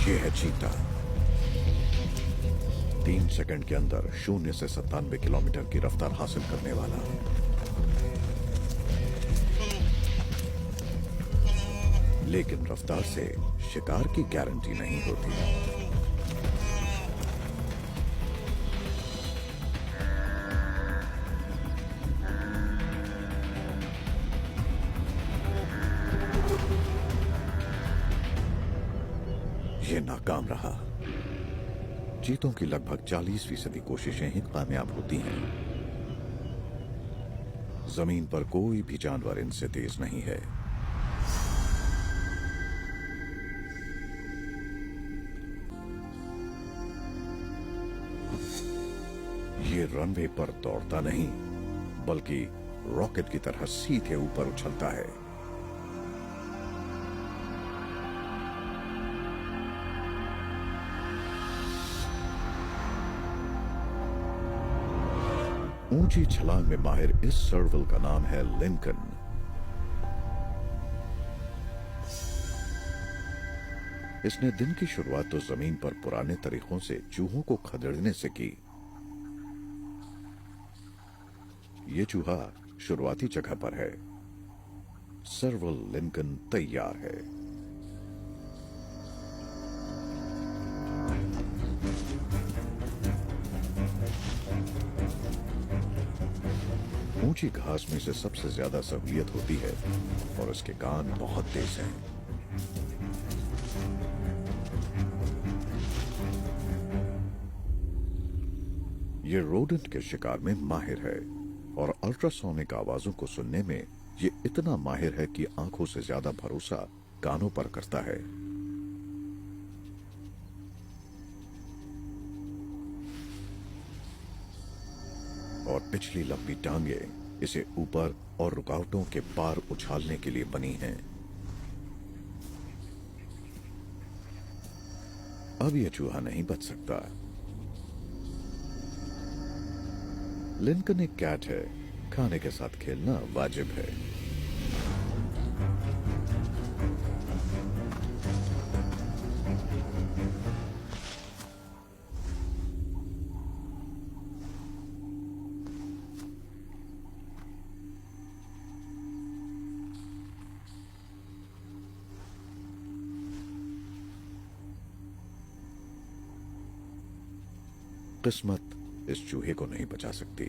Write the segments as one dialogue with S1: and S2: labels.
S1: ये है चीता। 3 सेकंड के अंदर 0 से 97 किलोमीटर की रफ्तार हासिल करने वाला। लेकिन रफ्तार से शिकार की गारंटी नहीं होती। ये नाकाम रहा। चीतों की लगभग 40% कोशिशें ही कामयाब होती हैं। जमीन पर कोई भी जानवर इनसे तेज नहीं है। ये रनवे पर दौड़ता नहीं, बल्कि रॉकेट की तरह सीधे ऊपर उछलता है। ऊंची छलांग में माहिर इस सर्वल का नाम है लिंकन। इसने दिन की शुरुआत तो जमीन पर पुराने तरीकों से चूहों को खदेड़ने से की। ये चूहा शुरुआती जगह पर है। सर्वल लिंकन तैयार है। ऊंची घास में से सबसे ज्यादा सहूलियत होती है और उसके कान बहुत तेज हैं। ये रोडेंट के शिकार में माहिर है और अल्ट्रासोनिक आवाजों को सुनने में ये इतना माहिर है कि आंखों से ज्यादा भरोसा कानों पर करता है। और पिछली लंबी टांगें इसे ऊपर और रुकावटों के पार उछालने के लिए बनी हैं। अब यह चूहा नहीं बच सकता। लिंकन एक कैट है, खाने के साथ खेलना वाजिब है। किस्मत इस चूहे को नहीं बचा सकती।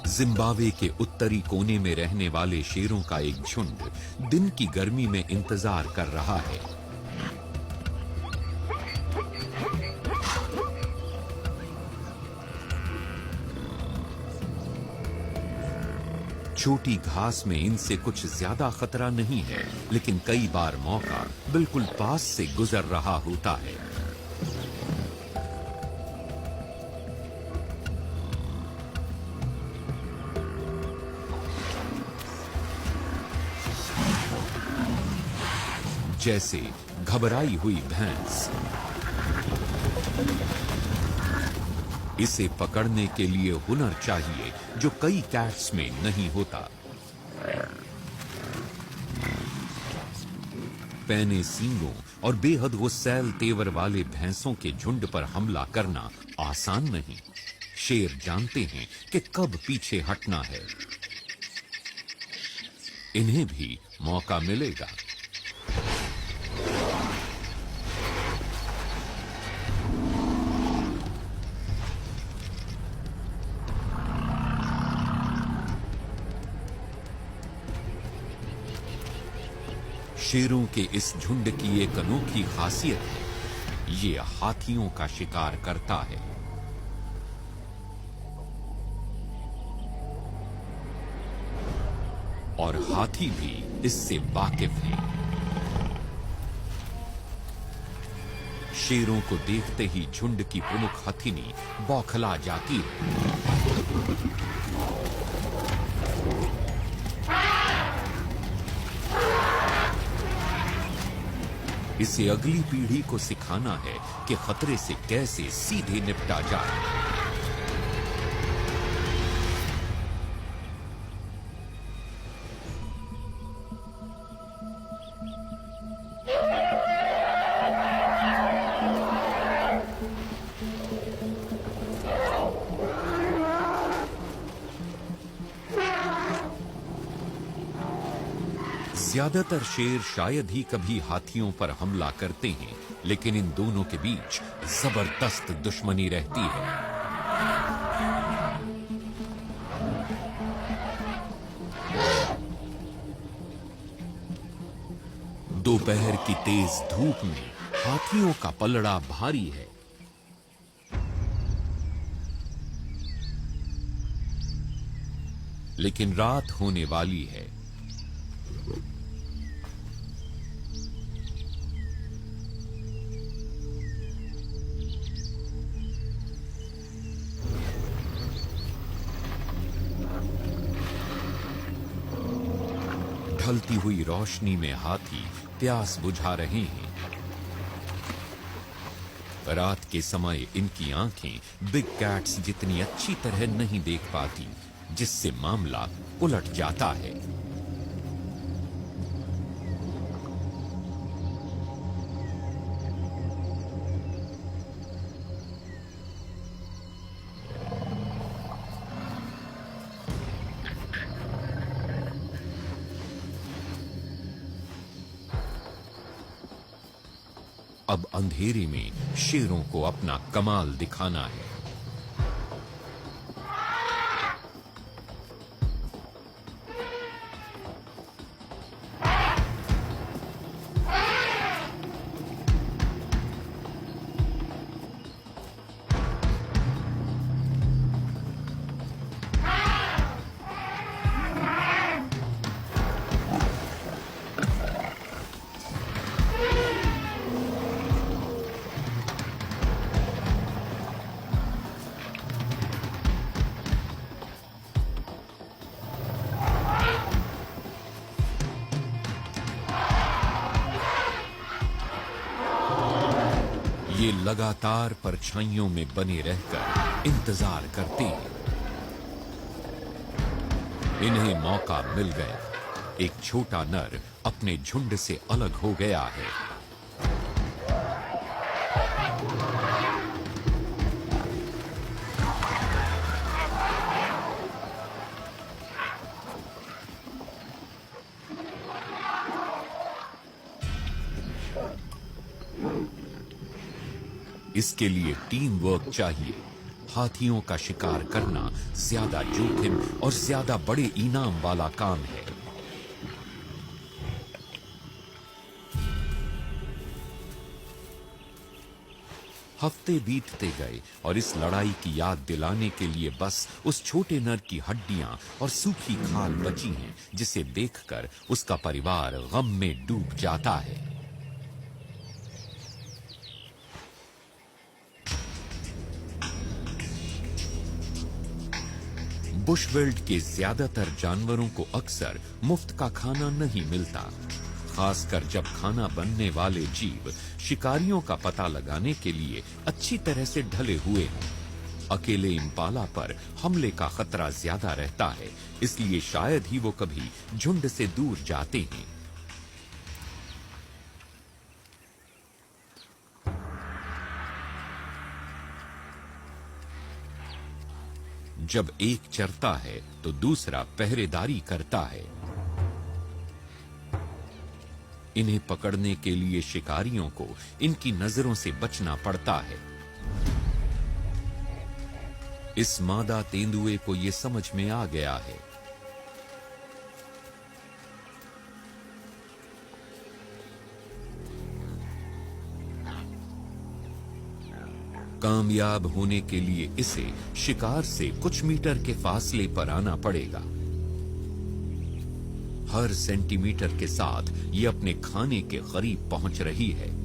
S2: जिम्बाब्वे के उत्तरी कोने में रहने वाले शेरों का एक झुंड दिन की गर्मी में इंतजार कर रहा है। छोटी घास में इनसे कुछ ज्यादा खतरा नहीं है, लेकिन कई बार मौका बिल्कुल पास से गुजर रहा होता है। जैसे घबराई हुई भैंस। इसे पकड़ने के लिए हुनर चाहिए जो कई कैट्स में नहीं होता। पैने सींगों और बेहद गुस्सैल तेवर वाले भैंसों के झुंड पर हमला करना आसान नहीं। शेर जानते हैं कि कब पीछे हटना है। इन्हें भी मौका मिलेगा। शेरों के इस झुंड की एक अनोखी खासियत है, ये हाथियों का शिकार करता है। और हाथी भी इससे वाकिफ हैं। शेरों को देखते ही झुंड की प्रमुख हथिनी बौखला जाती है। इसे अगली पीढ़ी को सिखाना है कि खतरे से कैसे सीधे निपटा जाए। ज्यादातर शेर शायद ही कभी हाथियों पर हमला करते हैं, लेकिन इन दोनों के बीच जबरदस्त दुश्मनी रहती है। दोपहर की तेज धूप में हाथियों का पलड़ा भारी है। लेकिन रात होने वाली है। ढलती हुई रोशनी में हाथी प्यास बुझा रहे हैं। रात के समय इनकी आंखें बिग कैट्स जितनी अच्छी तरह नहीं देख पाती, जिससे मामला उलट जाता है। अब अंधेरे में शेरों को अपना कमाल दिखाना है। ये लगातार परछाइयों में बने रहकर इंतजार करते हैं। इन्हें मौका मिल गया। एक छोटा नर अपने झुंड से अलग हो गया है। इसके लिए टीम वर्क चाहिए। हाथियों का शिकार करना ज्यादा जोखिम और ज्यादा बड़े इनाम वाला काम है। हफ्ते बीतते गए और इस लड़ाई की याद दिलाने के लिए बस उस छोटे नर की हड्डियां और सूखी खाल बची हैं, जिसे देखकर उसका परिवार गम में डूब जाता है। बुशवेल्ड के ज्यादातर जानवरों को अक्सर मुफ्त का खाना नहीं मिलता, खासकर जब खाना बनने वाले जीव शिकारियों का पता लगाने के लिए अच्छी तरह से ढले हुए हों। अकेले इम्पाला पर हमले का खतरा ज्यादा रहता है, इसलिए शायद ही वो कभी झुंड से दूर जाते हैं। जब एक चरता है तो दूसरा पहरेदारी करता है। इन्हें पकड़ने के लिए शिकारियों को इनकी नजरों से बचना पड़ता है। इस मादा तेंदुए को यह समझ में आ गया है। कामयाब होने के लिए इसे शिकार से कुछ मीटर के फासले पर आना पड़ेगा। हर सेंटीमीटर के साथ ये अपने खाने के करीब पहुंच रही है।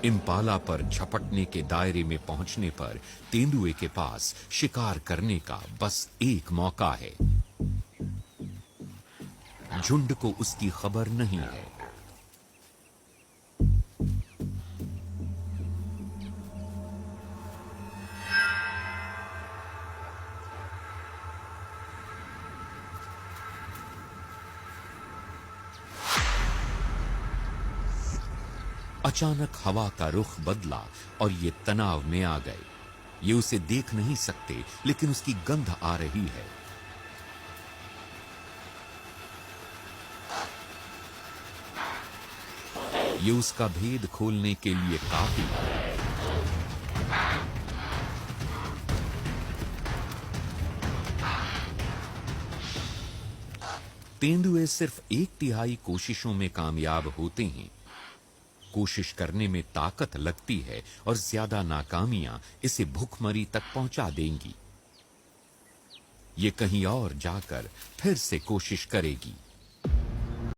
S2: इम्पाला पर झपटने के दायरे में पहुंचने पर तेंदुए के पास शिकार करने का बस एक मौका है। झुंड को उसकी खबर नहीं है। अचानक हवा का रुख बदला और ये तनाव में आ गए। ये उसे देख नहीं सकते, लेकिन उसकी गंध आ रही है। ये उसका भेद खोलने के लिए काफी है। तेंदुए सिर्फ 1/3 कोशिशों में कामयाब होते हैं। कोशिश करने में ताकत लगती है और ज्यादा नाकामियां इसे भूखमरी तक पहुंचा देंगी। ये कहीं और जाकर फिर से कोशिश करेगी।